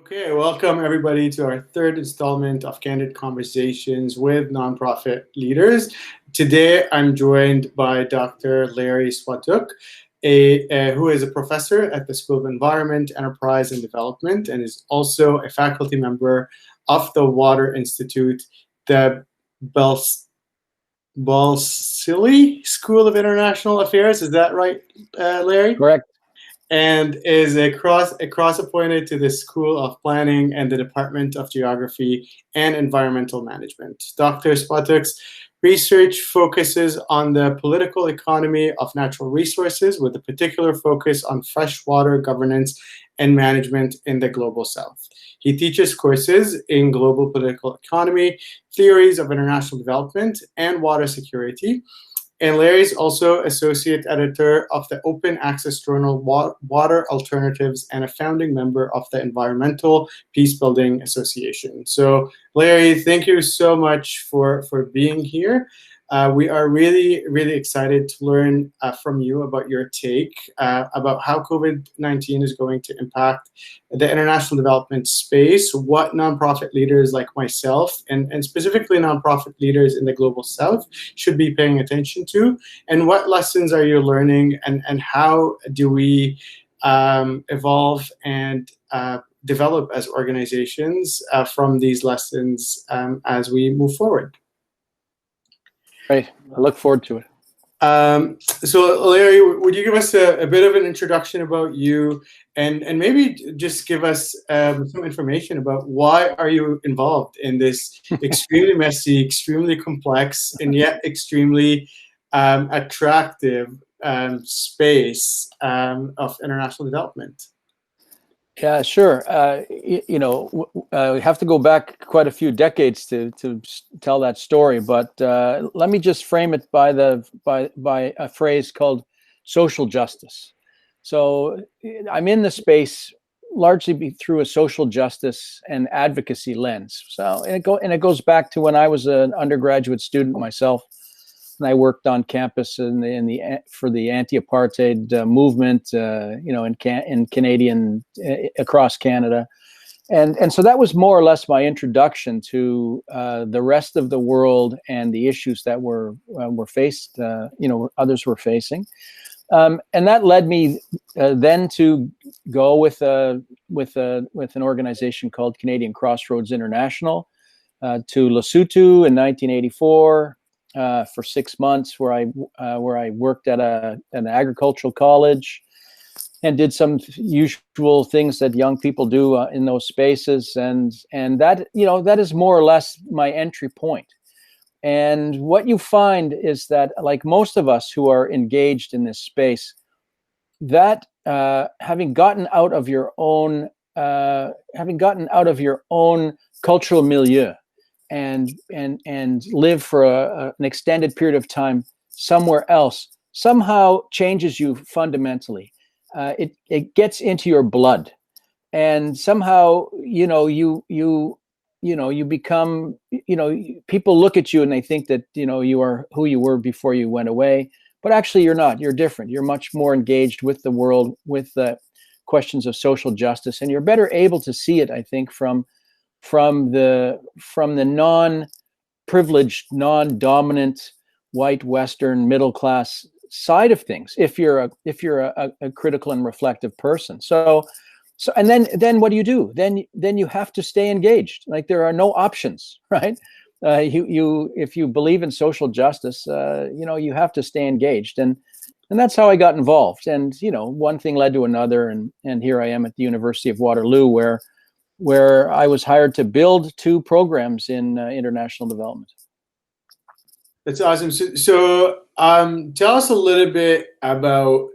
Okay, welcome everybody to our third installment of Candid Conversations with Nonprofit Leaders. Today I'm joined by Dr. Larry Swatuk, who is a professor at the School of Environment, Enterprise and Development, and is also a faculty member of the Water Institute, the Balsillie School of International Affairs. Is that right, Larry? Correct. And is a cross appointed to the School of Planning and the Department of Geography and Environmental Management. Dr. Swatuk's research focuses on the political economy of natural resources, with a particular focus on freshwater governance and management in the Global South. He teaches courses in global political economy, theories of international development, and water security. And Larry is also associate editor of the open access journal Water Alternatives and a founding member of the Environmental Peacebuilding Association. So Larry, thank you so much for being here. We are really, really excited to learn from you about your take about how COVID-19 is going to impact the international development space, what nonprofit leaders like myself and specifically nonprofit leaders in the Global South should be paying attention to, and what lessons are you learning, and how do we evolve and develop as organizations from these lessons as we move forward. Right. I look forward to it. So Larry, would you give us a bit of an introduction about you, and maybe just give us some information about why are you involved in this extremely messy, extremely complex, and yet extremely attractive space of international development? Yeah, sure. We have to go back quite a few decades to tell that story. But let me just frame it by a phrase called social justice. So I'm in the space largely through a social justice and advocacy lens. So and it goes back to when I was an undergraduate student myself. And I worked on campus for the anti-apartheid movement, in Canadian across Canada, and so that was more or less my introduction to the rest of the world and the issues that were faced, others were facing, and that led me then to go with an organization called Canadian Crossroads International to Lesotho in 1984. For 6 months, where I worked at an agricultural college and did some usual things that young people do in those spaces, and that is more or less my entry point. And what you find is that, like most of us who are engaged in this space, that having gotten out of your own cultural milieu, and live for an extended period of time somewhere else somehow changes you fundamentally. It gets into your blood, and somehow you become, people look at you and they think that you are who you were before you went away, but actually you're not. You're different. You're much more engaged with the world, with the questions of social justice, and you're better able to see it, I think, from the non-privileged, non-dominant white Western middle class side of things, if you're a critical and reflective person. So and then what do? Then you have to stay engaged. Like, there are no options, right? If you believe in social justice, you have to stay engaged, and that's how I got involved. And one thing led to another, and here I am at the University of Waterloo, where I was hired to build 2 programs in international development. That's awesome. So tell us a little bit about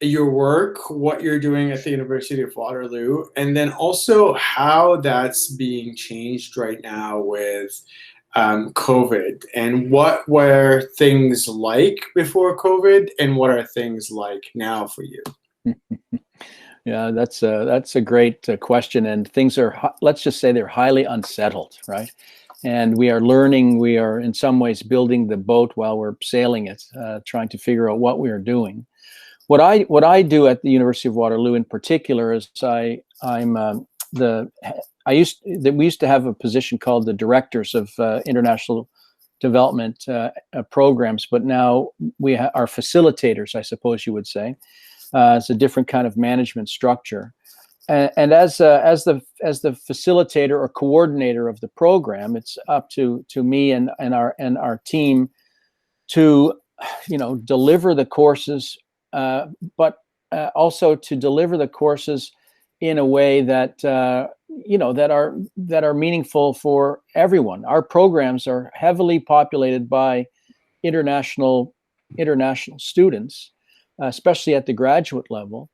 your work, what you're doing at the University of Waterloo, and then also how that's being changed right now with COVID, and what were things like before COVID, and what are things like now for you? Yeah, that's a great question, and things are, let's just say, they're highly unsettled, right? And we are learning. We are in some ways building the boat while we're sailing it, trying to figure out what we are doing. What I do at the University of Waterloo in particular is I'm we used to have a position called the directors of international development programs, but now we are facilitators, I suppose you would say. It's a different kind of management structure. And as the facilitator or coordinator of the program, it's up to me and our team to, deliver the courses, but also to deliver the courses in a way that that are meaningful for everyone. Our programs are heavily populated by international students, especially at the graduate level.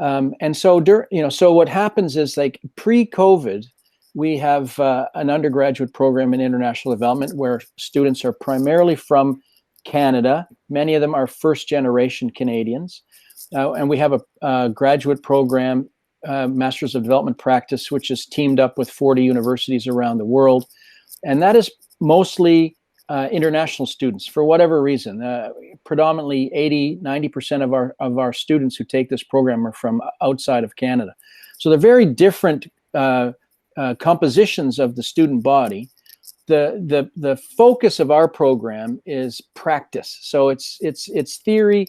And so, so what happens is, like pre-COVID, we have an undergraduate program in international development where students are primarily from Canada. Many of them are first-generation Canadians. And we have a graduate program, Masters of Development Practice, which is teamed up with 40 universities around the world. And that is mostly international students for whatever reason. Predominantly 90% of our students who take this program are from outside of Canada. So they're very different compositions of the student body. The focus of our program is practice. So it's theory,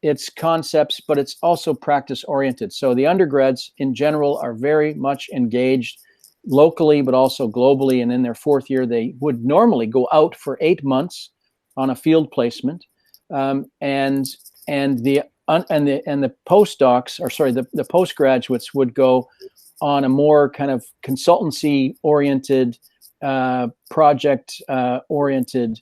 it's concepts, but it's also practice oriented. So the undergrads in general are very much engaged locally, but also globally. And in their fourth year, they would normally go out for 8 months on a field placement, and the postdocs, or sorry, the postgraduates would go on a more kind of consultancy oriented, project oriented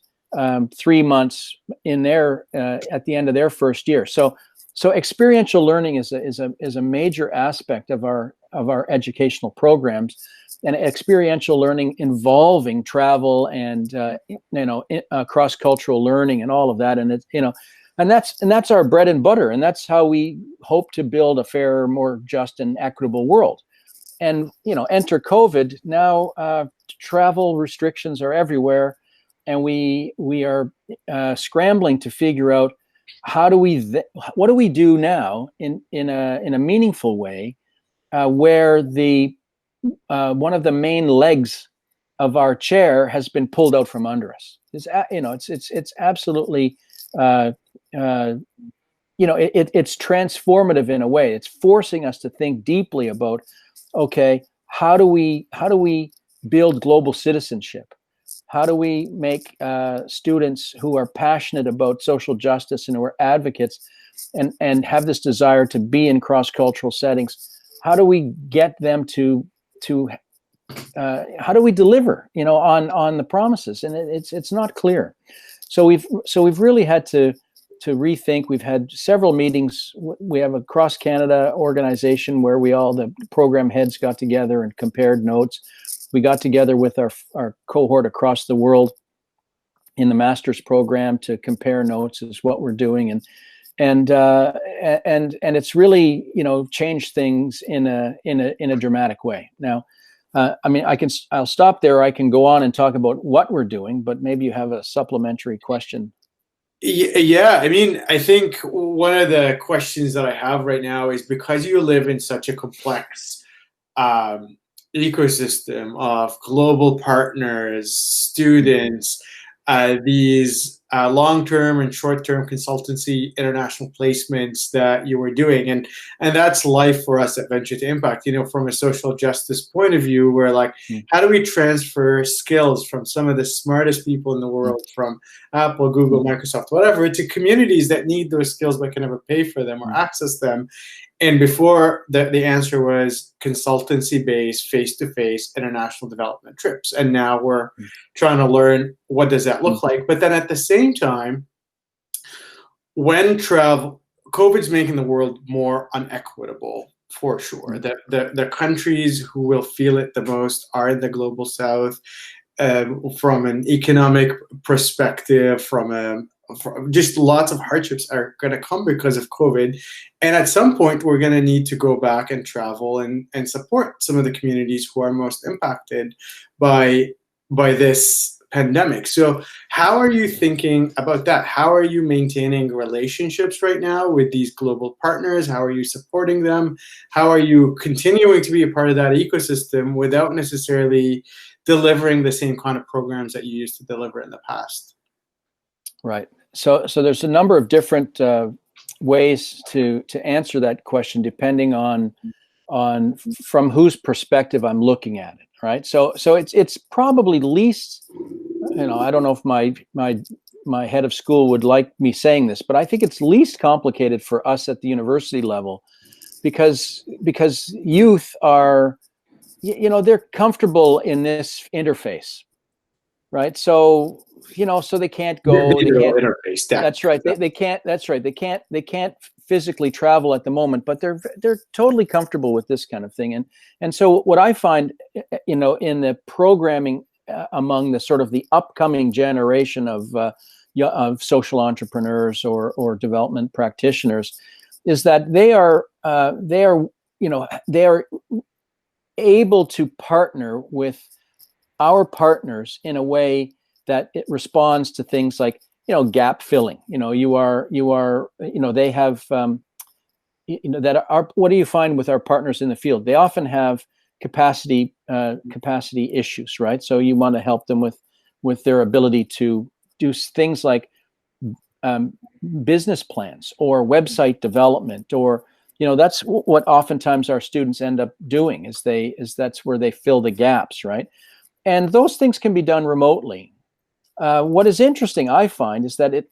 3 months in their at the end of their first year. So experiential learning is a major aspect of our educational programs, and experiential learning involving travel and cross-cultural learning and all of that. And it's and that's our bread and butter, and that's how we hope to build a fairer, more just and equitable world. And enter COVID now. Travel restrictions are everywhere, and we are scrambling to figure out what do we do now in a meaningful way, where the one of the main legs of our chair has been pulled out from under us. It's absolutely it's transformative in a way. It's forcing us to think deeply about, okay, how do we build global citizenship? How do we make students who are passionate about social justice and who are advocates and have this desire to be in cross-cultural settings? How do we get them to how do we deliver on the promises? And it's not clear. So we've really had to rethink. We've had several meetings. We have a cross Canada organization where the program heads got together and compared notes. We got together with our cohort across the world in the master's program to compare notes as what we're doing, and it's really changed things in a dramatic way. Now, I'll stop there. I can go on and talk about what we're doing, but maybe you have a supplementary question. Yeah, I think one of the questions that I have right now is, because you live in such a complex ecosystem of global partners, students, these long-term and short-term consultancy international placements that you were doing, and that's life for us at Venture to Impact. From a social justice point of view, we're like, how do we transfer skills from some of the smartest people in the world, from Apple, Google, Microsoft, whatever, to communities that need those skills but can never pay for them or access them? And before, the answer was consultancy-based, face-to-face international development trips. And now we're trying to learn, what does that look like? But then at the same time, when COVID's making the world more unequitable, for sure. The countries who will feel it the most are the global South, from an economic perspective, from just lots of hardships are going to come because of COVID. And at some point, we're going to need to go back and travel and support some of the communities who are most impacted by this pandemic. So how are you thinking about that? How are you maintaining relationships right now with these global partners? How are you supporting them? How are you continuing to be a part of that ecosystem without necessarily delivering the same kind of programs that you used to deliver in the past? Right. So there's a number of different ways to answer that question, depending on from whose perspective I'm looking at it. Right. So it's probably least, I don't know if my head of school would like me saying this, but I think it's least complicated for us at the university level, because youth are, they're comfortable in this interface, right? So so they can't go, they can't. Interface. That's right. They can't. That's right. They can't physically travel at the moment, but they're totally comfortable with this kind of thing. And so what I find, in the programming among the sort of the upcoming generation of social entrepreneurs or development practitioners, is that they are able to partner with our partners in a way that it responds to things like, gap filling. They have, what do you find with our partners in the field? They often have capacity issues, right? So you want to help them with their ability to do things like business plans or website development, or that's what oftentimes our students end up doing, that's where they fill the gaps, right? And those things can be done remotely. What is interesting, I find, is that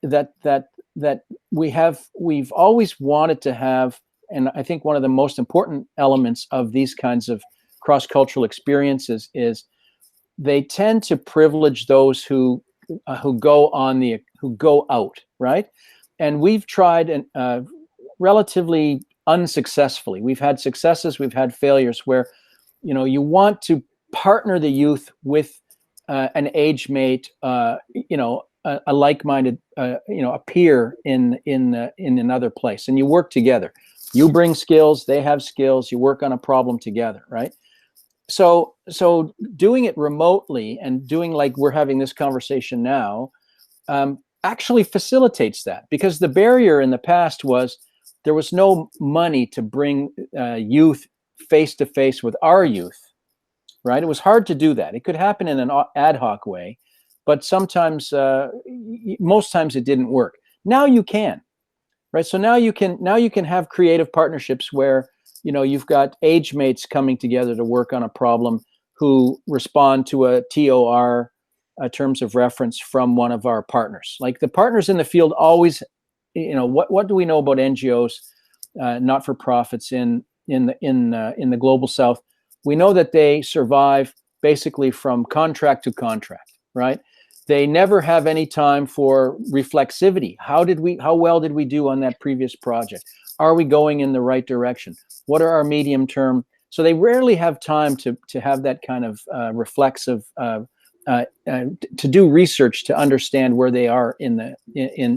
we've always wanted to have, and I think one of the most important elements of these kinds of cross-cultural experiences is they tend to privilege those who go out, right? And we've tried, relatively unsuccessfully. We've had successes, we've had failures, where you want to partner the youth with an age mate, a like-minded, a peer in another place, and you work together. You bring skills, they have skills, you work on a problem together, right? So doing it remotely and doing like we're having this conversation now actually facilitates that, because the barrier in the past was there was no money to bring youth face to face with our youth. Right? It was hard to do that. It could happen in an ad hoc way, but sometimes, most times it didn't work. Now you can, right? So now you can have creative partnerships where, you've got age mates coming together to work on a problem who respond to a TOR, terms of reference, from one of our partners. Like the partners in the field always, what do we know about NGOs, not-for-profits in the global South? We know that they survive basically from contract to contract, right? They never have any time for reflexivity. How well did we do on that previous project? Are we going in the right direction? What are our medium term? So they rarely have time to have that kind of reflexive, to do research to understand where they are in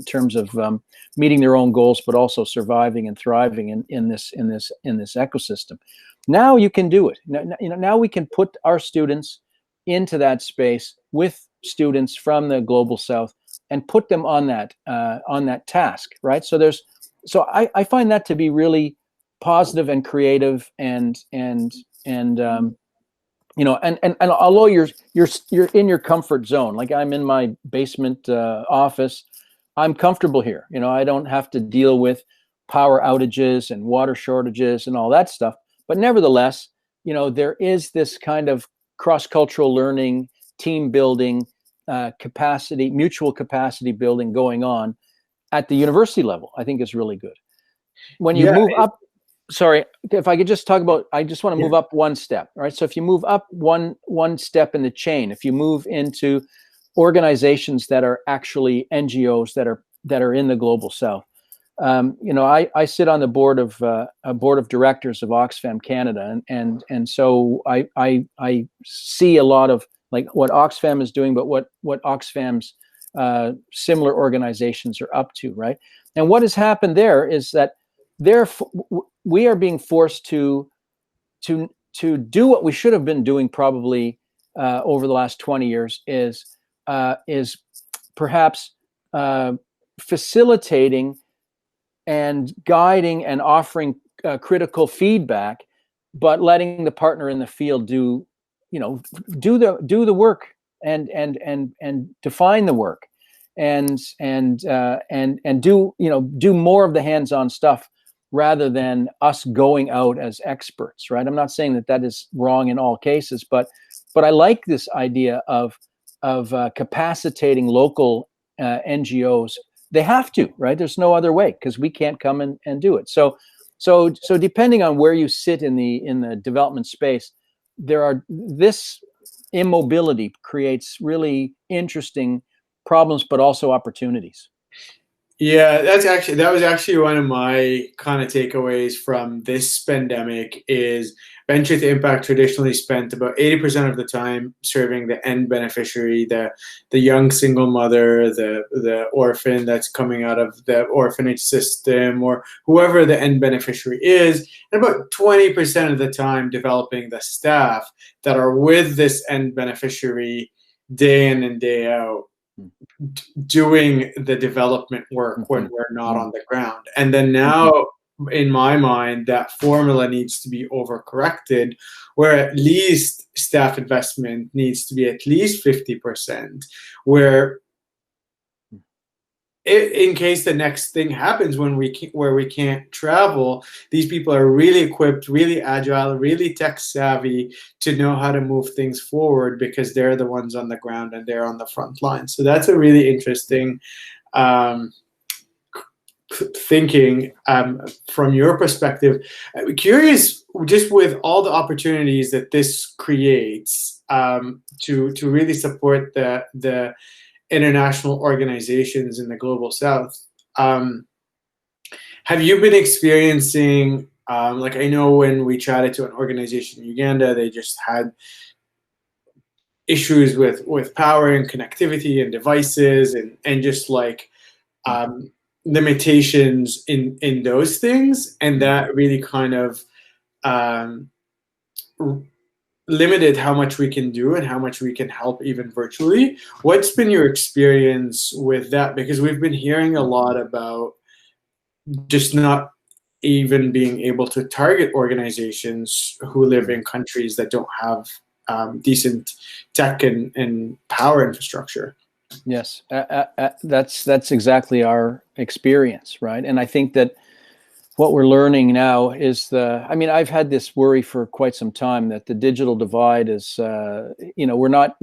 terms of meeting their own goals, but also surviving and thriving in this ecosystem. Now you can do it. Now we can put our students into that space with students from the global South and put them on that task, right? So I find that to be really positive and creative, and although you're in your comfort zone, like I'm in my basement office, I'm comfortable here. I don't have to deal with power outages and water shortages and all that stuff. But nevertheless, there is this kind of cross-cultural learning, team building, mutual capacity building going on at the university level. I think is really good. When you move up, sorry, if I could just talk about, I just want to move up one step, right? So if you move up one step in the chain, if you move into organizations that are actually NGOs that are in the global South, I sit on the board of directors of Oxfam Canada, and so I see a lot of like what Oxfam is doing, but what Oxfam's similar organizations are up to, right? And what has happened there is that we are being forced to do what we should have been doing probably over the last 20 years, is is perhaps facilitating and guiding and offering critical feedback, but letting the partner in the field do the work and define the work and do more of the hands-on stuff rather than us going out as experts, right? I'm not saying that is wrong in all cases, but I like this idea of capacitating local NGOs. They have to, right? There's no other way, because we can't come and do it. So depending on where you sit in the development space, this immobility creates really interesting problems, but also opportunities. Yeah, that was actually one of my kind of takeaways from this pandemic. Is venture to impact traditionally spent about 80% of the time serving the end beneficiary, the young single mother, the orphan that's coming out of the orphanage system, or whoever the end beneficiary is, and about 20% of the time developing the staff that are with this end beneficiary day in and day out, doing the development work when we're not on the ground. And then now, in my mind, that formula needs to be overcorrected, where at least staff investment needs to be at least 50%, where in case the next thing happens where we can't travel, these people are really equipped, really agile, really tech savvy to know how to move things forward, because they're the ones on the ground and they're on the front line. So that's a really interesting thinking from your perspective. I'm curious, just with all the opportunities that this creates to really support the international organizations in the global south. Have you been experiencing, like, I know when we chatted to an organization in Uganda, they just had issues with power and connectivity and devices and just like limitations in those things, and that really kind of limited how much we can do and how much we can help even virtually. What's been your experience with that? Because we've been hearing a lot about just not even being able to target organizations who live in countries that don't have decent tech and power infrastructure. Yes, that's exactly our experience, right? And I think that what we're learning now is I've had this worry for quite some time that the digital divide is, we're not,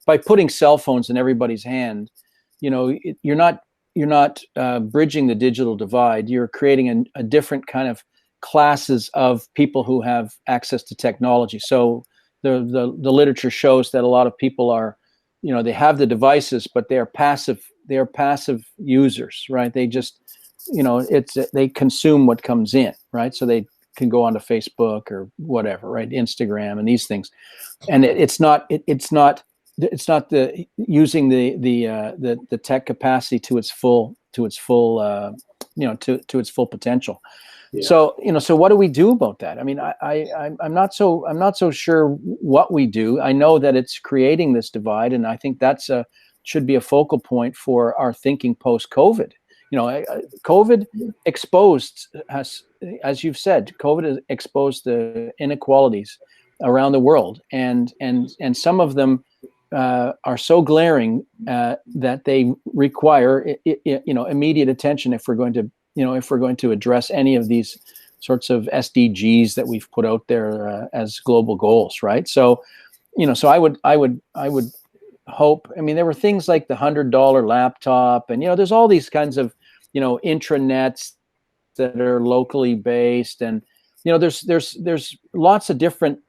by putting cell phones in everybody's hand, you're not bridging the digital divide. You're creating a different kind of classes of people who have access to technology. So the literature shows that a lot of people are, they have the devices, but they are passive users, right? They just, they consume what comes in, right? So they can go onto Facebook or whatever, right? Instagram and these things, and it's not the using the tech capacity to its full potential. Yeah. So what do we do about that? I mean, I'm not so sure what we do. I know that it's creating this divide, and I think should be a focal point for our thinking post-COVID. COVID exposed us, as you've said, COVID has exposed the inequalities around the world, and some of them are so glaring that they require immediate attention if we're going to address any of these sorts of SDGs that we've put out there as global goals, right? So, so I would hope. I mean, there were things like the $100 laptop, and there's all these kinds of intranets that are locally based, and there's lots of different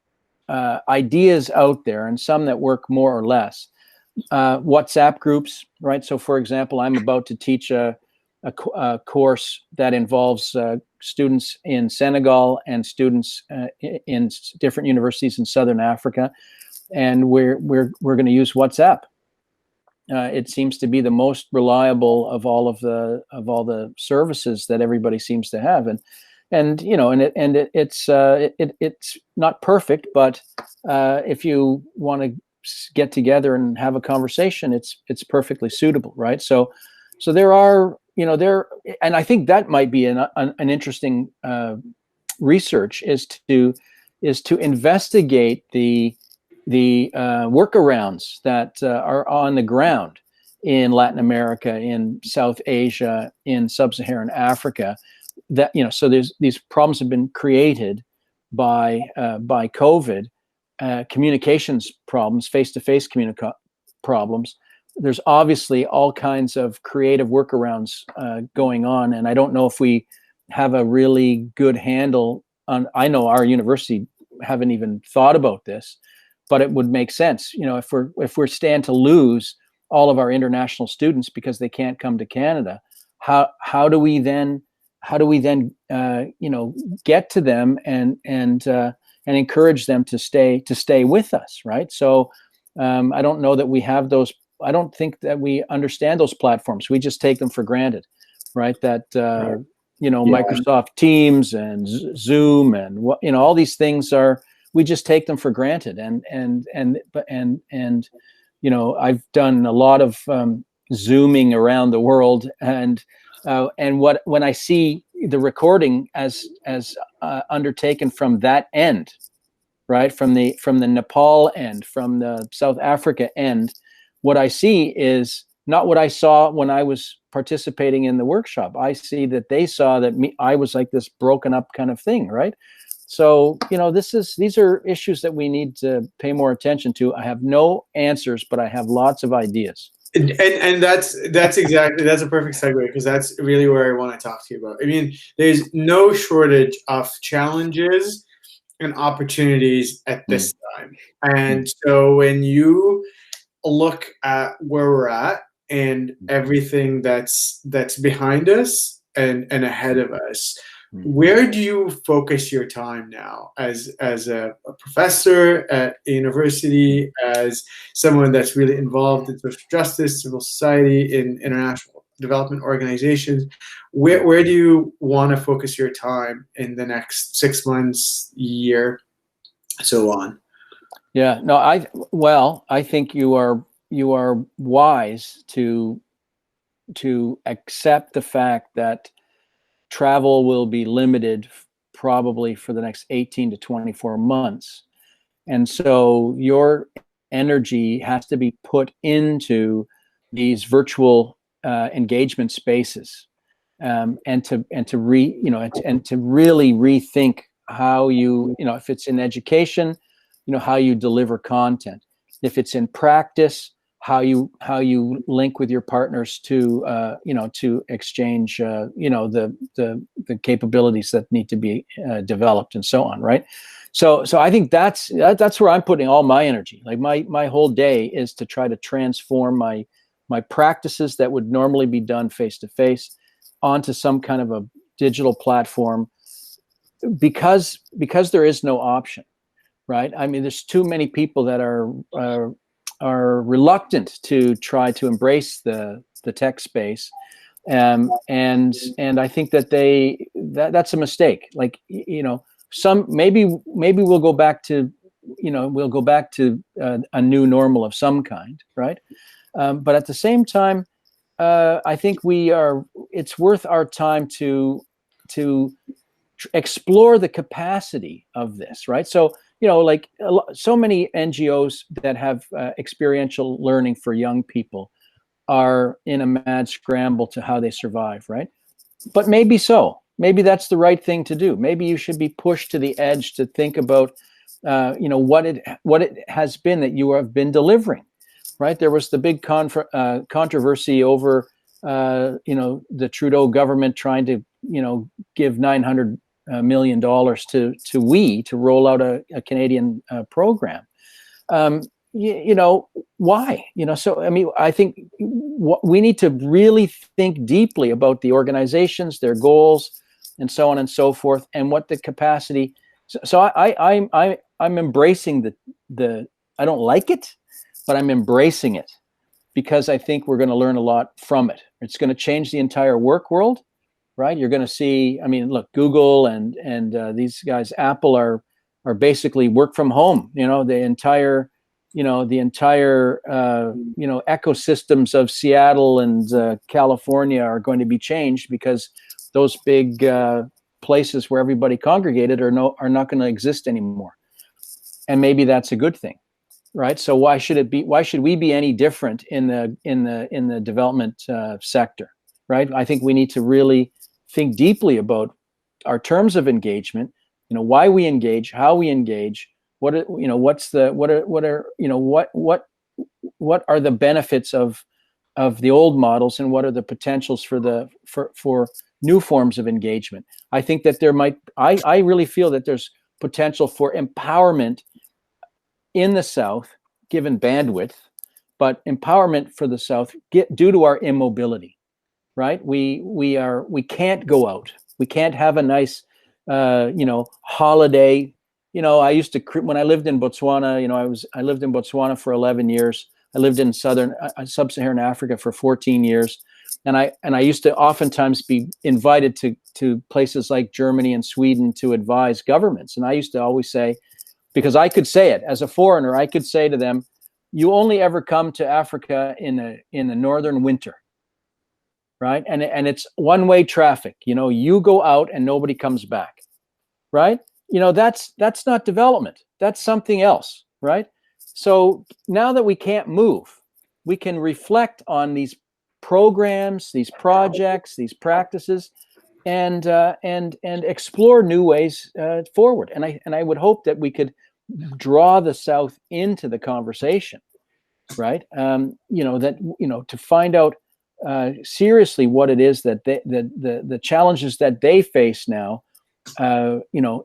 ideas out there, and some that work more or less. WhatsApp groups, right? So, for example, I'm about to teach a course that involves students in Senegal and students in different universities in Southern Africa, and we're going to use WhatsApp. It seems to be the most reliable of all the services that everybody seems to have, it's not perfect, but if you want to get together and have a conversation, it's perfectly suitable, right? So there are, and I think that might be an interesting research is to investigate the workarounds that are on the ground in Latin America, in South Asia, in Sub-Saharan Africa. That so these problems have been created by COVID, communications problems, face-to-face problems. There's obviously all kinds of creative workarounds going on, and I don't know if we have a really good handle on. I know our university haven't even thought about this, but it would make sense. If we're stand to lose all of our international students because they can't come to Canada, how do we then get to them and encourage them to stay with us, right? So I don't know that we have those. I don't think that we understand those platforms. We just take them for granted, right? That Microsoft Teams and Zoom and all these things we just take them for granted. And I've done a lot of Zooming around the world, and when I see the recording as undertaken from that end, right, from the Nepal end, from the South Africa end, what I see is not what I saw when I was participating in the workshop. I see that they saw that I was like this broken up kind of thing, right? So these are issues that we need to pay more attention to. I have no answers, but I have lots of ideas. And that's a perfect segue, because that's really where I want to talk to you about. I mean, there's no shortage of challenges and opportunities at this time. And so when you look at where we're at and everything that's behind us and ahead of us, where do you focus your time now as a professor at a university, as someone that's really involved in social justice, civil society, in international development organizations? Where do you want to focus your time in the next 6 months, year, so on? Yeah, no, I think you are wise to accept the fact that travel will be limited probably for the next 18 to 24 months. And so your energy has to be put into these virtual engagement spaces, and to really rethink how if it's in education, how you deliver content. If it's in practice, how you link with your partners to exchange the capabilities that need to be developed, and so on, right? So I think that's where I'm putting all my energy. Like my whole day is to try to transform my practices that would normally be done face to face onto some kind of a digital platform, because there is no option, right? I mean, there's too many people that are reluctant to try to embrace the tech space, and I think that that's a mistake. Like maybe we'll go back to a new normal of some kind, right? But at the same time, I think it's worth our time to explore the capacity of this, right? So so many NGOs that have experiential learning for young people are in a mad scramble to how they survive, right? But maybe that's the right thing to do. Maybe you should be pushed to the edge to think about what it has been that you have been delivering, right? There was the big controversy over the Trudeau government trying to give $900 million to roll out a Canadian program. Why? So I mean, I think we need to really think deeply about the organizations, their goals, and so on and so forth, and what the capacity. So I'm embracing the. I don't like it, but I'm embracing it, because I think we're going to learn a lot from it. It's going to change the entire work world. Right, you're going to see. I mean, look, Google and these guys, Apple, are basically work from home. The entire the entire, ecosystems of Seattle and California are going to be changed because those big places where everybody congregated are not going to exist anymore. And maybe that's a good thing, right? So why should we be any different in the development sector, right? I think we need to really think deeply about our terms of engagement, why we engage, how we engage, what are the benefits of the old models, and what are the potentials for new forms of engagement. I think that I really feel that there's potential for empowerment in the South, given bandwidth, but empowerment for the South due to our immobility, right? We can't go out. We can't have a nice, holiday. I used to, when I lived in Botswana, I lived in Botswana for 11 years. I lived in sub-Saharan Africa for 14 years. And I used to oftentimes be invited to places like Germany and Sweden to advise governments. And I used to always say, because I could say it as a foreigner, I could say to them, you only ever come to Africa in the northern winter, right? And it's one-way traffic. You go out and nobody comes back, right? That's not development. That's something else, right? So now that we can't move, we can reflect on these programs, these projects, these practices, and explore new ways forward. And I would hope that we could draw the South into the conversation, right? To find out seriously what it is that the challenges that they face now.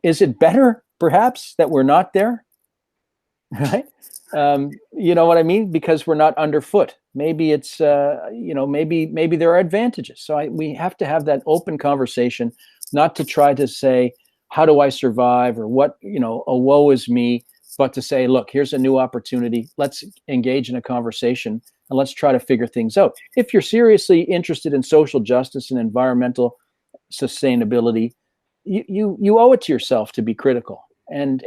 Is it better perhaps that we're not there, right? You know what I mean? Because we're not underfoot. Maybe it's maybe there are advantages. So we have to have that open conversation, not to try to say, how do I survive, or what, a woe is me, but to say, look, here's a new opportunity. Let's engage in a conversation and let's try to figure things out. If you're seriously interested in social justice and environmental sustainability, you owe it to yourself to be critical and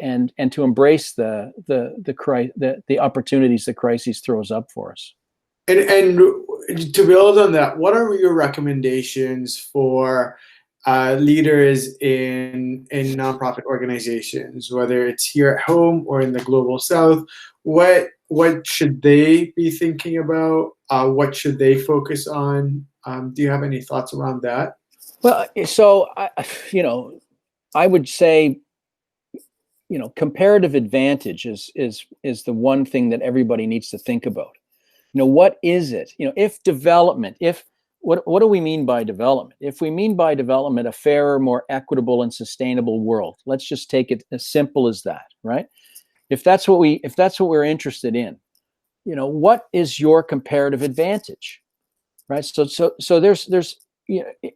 to embrace the opportunities the crisis throws up for us. And to build on that, what are your recommendations for leaders in nonprofit organizations, whether it's here at home or in the global South? What should they be thinking about? What should they focus on? Do you have any thoughts around that? Well, so I would say, comparative advantage is the one thing that everybody needs to think about. What is it? If development, what do we mean by development? If we mean by development a fairer, more equitable and sustainable world, let's just take it as simple as that, right? If that's what we're interested in, what is your comparative advantage, right? So there's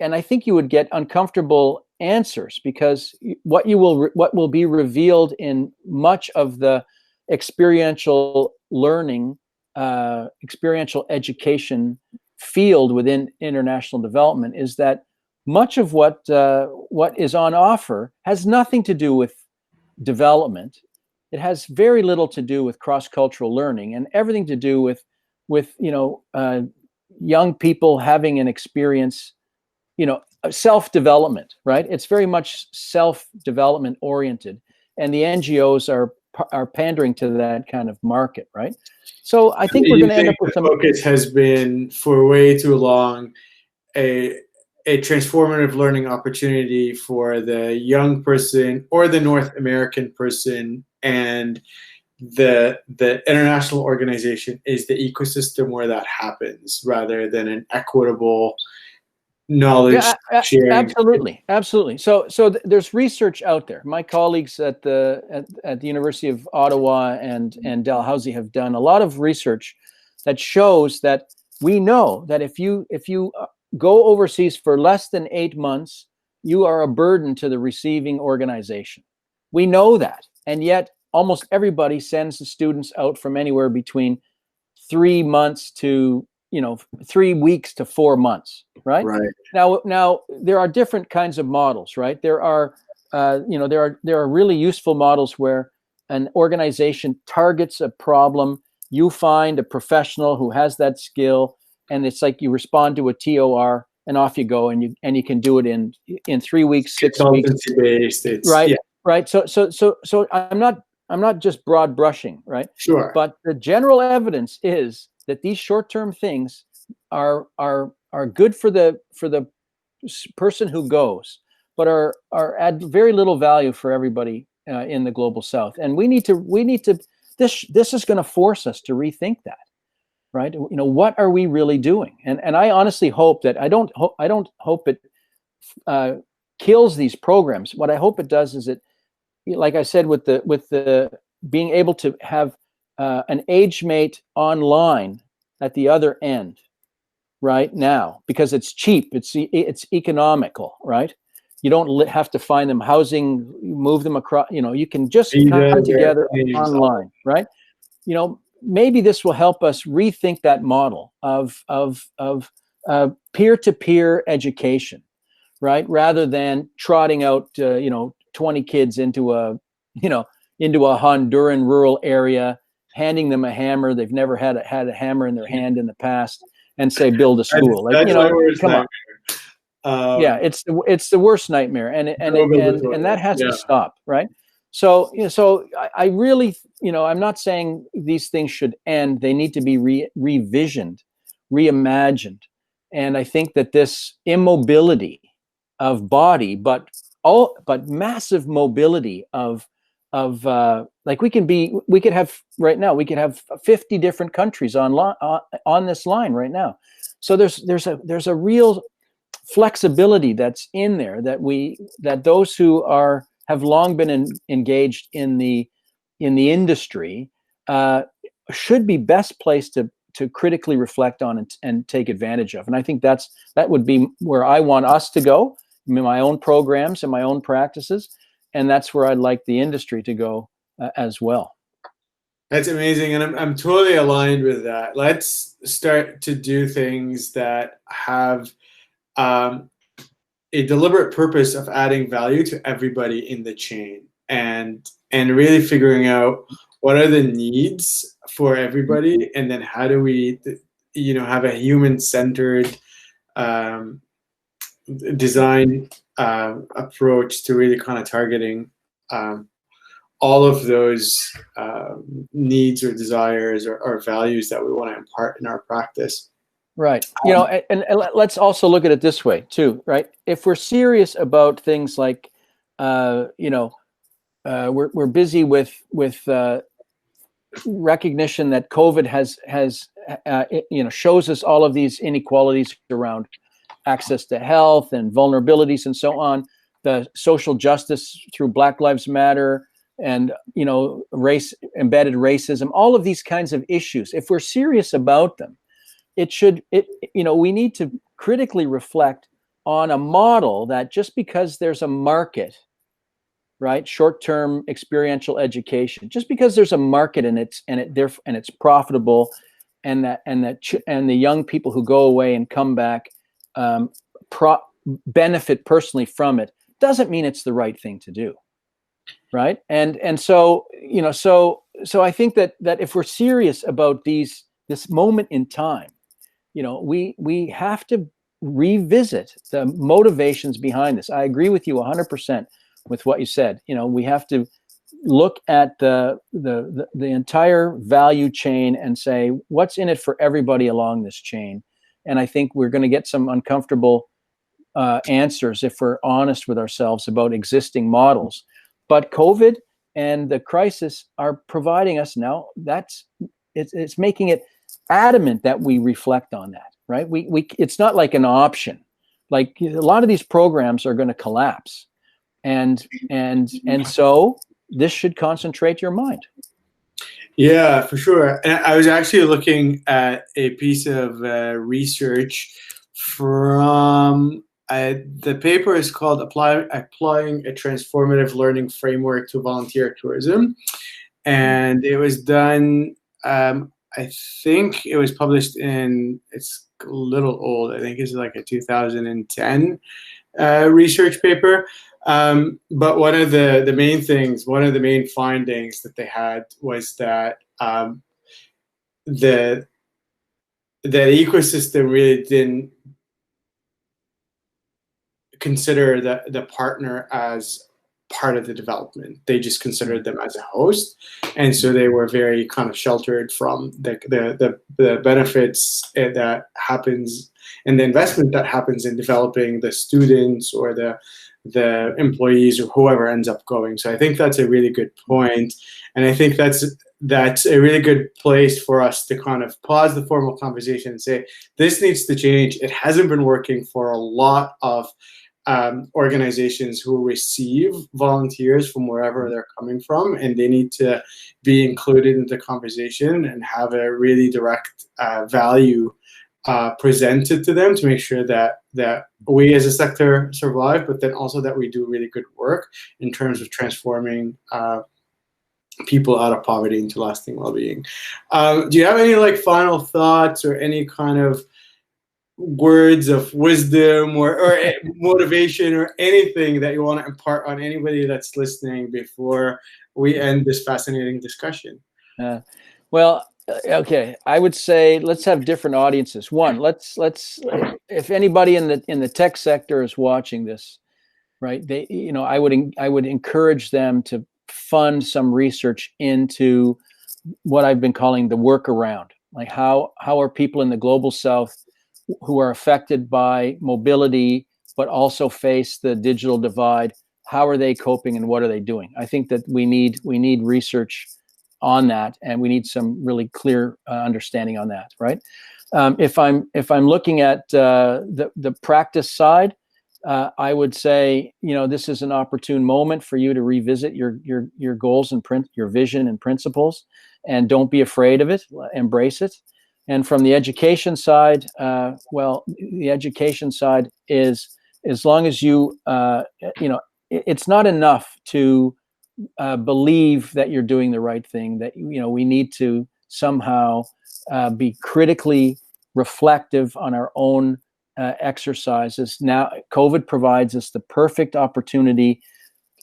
and I think you would get uncomfortable answers, because what will be revealed in much of the experiential learning, experiential education field within international development is that much of what is on offer has nothing to do with development. It has very little to do with cross-cultural learning, and everything to do with young people having an experience, self-development, right? It's very much self-development oriented, and the NGOs are pandering to that kind of market, right? So I think we're going to end up with some focus has been for way too long a transformative learning opportunity for the young person or the North American person, and the international organization is the ecosystem where that happens, rather than an equitable knowledge sharing. Absolutely. So there's research out there. My colleagues at the University of Ottawa and Dalhousie have done a lot of research that shows that we know that if you go overseas for less than 8 months, you are a burden to the receiving organization. We know that, and yet almost everybody sends the students out from anywhere between 3 months to 3 weeks to 4 months, right? Right. Now there are different kinds of models, right? There are really useful models where an organization targets a problem, you find a professional who has that skill, and it's like you respond to a TOR, and off you go, and you can do it in 3 weeks, 6 weeks. Based, right, yeah. right. So I'm not just broad brushing, right? Sure. But the general evidence is that these short-term things are good for the person who goes, but are add very little value for everybody in the global south. And we need to this is going to force us to rethink that, right? You know, what are we really doing? And I honestly hope that I don't hope it kills these programs. What I hope it does is it, like I said, with the being able to have an age mate online at the other end right now, because it's cheap, it's economical, right? You don't have to find them housing, move them across, you know, you can just come together online, right? You know, maybe this will help us rethink that model of peer-to-peer education, right? Rather than trotting out, 20 kids into a Honduran rural area, handing them a hammer. They've never had a hammer in their hand in the past, and say, build a school. Like, come on. Yeah, it's the worst nightmare, and that has to stop, right? So, I really, I'm not saying these things should end. They need to be revisioned, reimagined. And I think that this immobility of body, but massive mobility of like we could have right now, we could have 50 different countries on this line right now. So there's a real flexibility that's in there that those who have long been engaged in the industry should be best placed to critically reflect on and take advantage of. And I think that would be where I want us to go in my own programs and my own practices. And that's where I'd like the industry to go as well. That's amazing. And I'm totally aligned with that. Let's start to do things that have a deliberate purpose of adding value to everybody in the chain, and really figuring out what are the needs for everybody, and then how do we, have a human-centered design approach to really kind of targeting all of those needs or desires or values that we want to impart in our practice. Right. And let's also look at it this way too, right? If we're serious about things like, we're busy with recognition that COVID has shows us all of these inequalities around access to health and vulnerabilities and so on, the social justice through Black Lives Matter and, embedded racism, all of these kinds of issues. If we're serious about them, we need to critically reflect on a model that just because there's a market, right? Short-term experiential education, just because there's a market and it's profitable, and the young people who go away and come back benefit personally from it, doesn't mean it's the right thing to do, right? And so I think that if we're serious about this moment in time, we have to revisit the motivations behind this. I agree with you 100% with what you said. We have to look at the entire value chain and say, what's in it for everybody along this chain? And I think we're going to get some uncomfortable answers if we're honest with ourselves about existing models. But COVID and the crisis are providing us now. It's making it adamant that we reflect on that, right? It's not like an option. Like a lot of these programs are going to collapse, and so this should concentrate your mind. Yeah, for sure. And I was actually looking at a piece of research from the paper is called Applying a Transformative Learning Framework to Volunteer Tourism, and it was done. I think it was published it's a little old. I think it's like a 2010 research paper. But one of the main things, one of the main findings that they had was that the ecosystem really didn't consider the partner as part of the development. They just considered them as a host, and so they were very kind of sheltered from the benefits that happens and the investment that happens in developing the students or the employees or whoever ends up going. So I think that's a really good point, and I think that's a really good place for us to kind of pause the formal conversation and say, this needs to change. It hasn't been working for a lot of organizations who receive volunteers from wherever they're coming from, and they need to be included in the conversation and have a really direct value presented to them to make sure that we as a sector survive, but then also that we do really good work in terms of transforming people out of poverty into lasting well-being. Do you have any like final thoughts or any kind of words of wisdom or motivation or anything that you want to impart on anybody that's listening before we end this fascinating discussion? Well, okay, I would say let's have different audiences. One, let's if anybody in the tech sector is watching this, right? I would encourage them to fund some research into what I've been calling the workaround. Like how are people in the global south who are affected by mobility but also face the digital divide, how are they coping and what are they doing? I think that we need research on that, and we need some really clear understanding on that, right? If I'm looking at the practice side, I would say, this is an opportune moment for you to revisit your goals and your vision and principles, and don't be afraid of it. Embrace it. And from the education side, well, the education side is, as long as you, it's not enough to believe that you're doing the right thing, that, we need to somehow be critically reflective on our own exercises. Now, COVID provides us the perfect opportunity.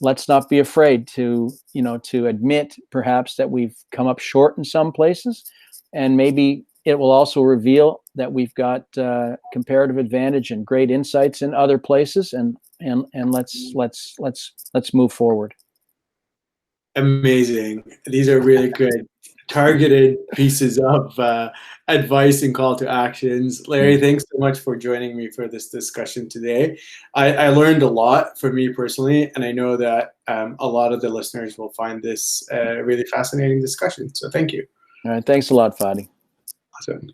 Let's not be afraid to admit perhaps that we've come up short in some places, and maybe it will also reveal that we've got comparative advantage and great insights in other places, and let's move forward. Amazing. These are really good targeted pieces of advice and call to actions. Larry, thanks so much for joining me for this discussion today. I learned a lot for me personally, and I know that a lot of the listeners will find this a really fascinating discussion. So thank you. All right. Thanks a lot, Fadi. Awesome.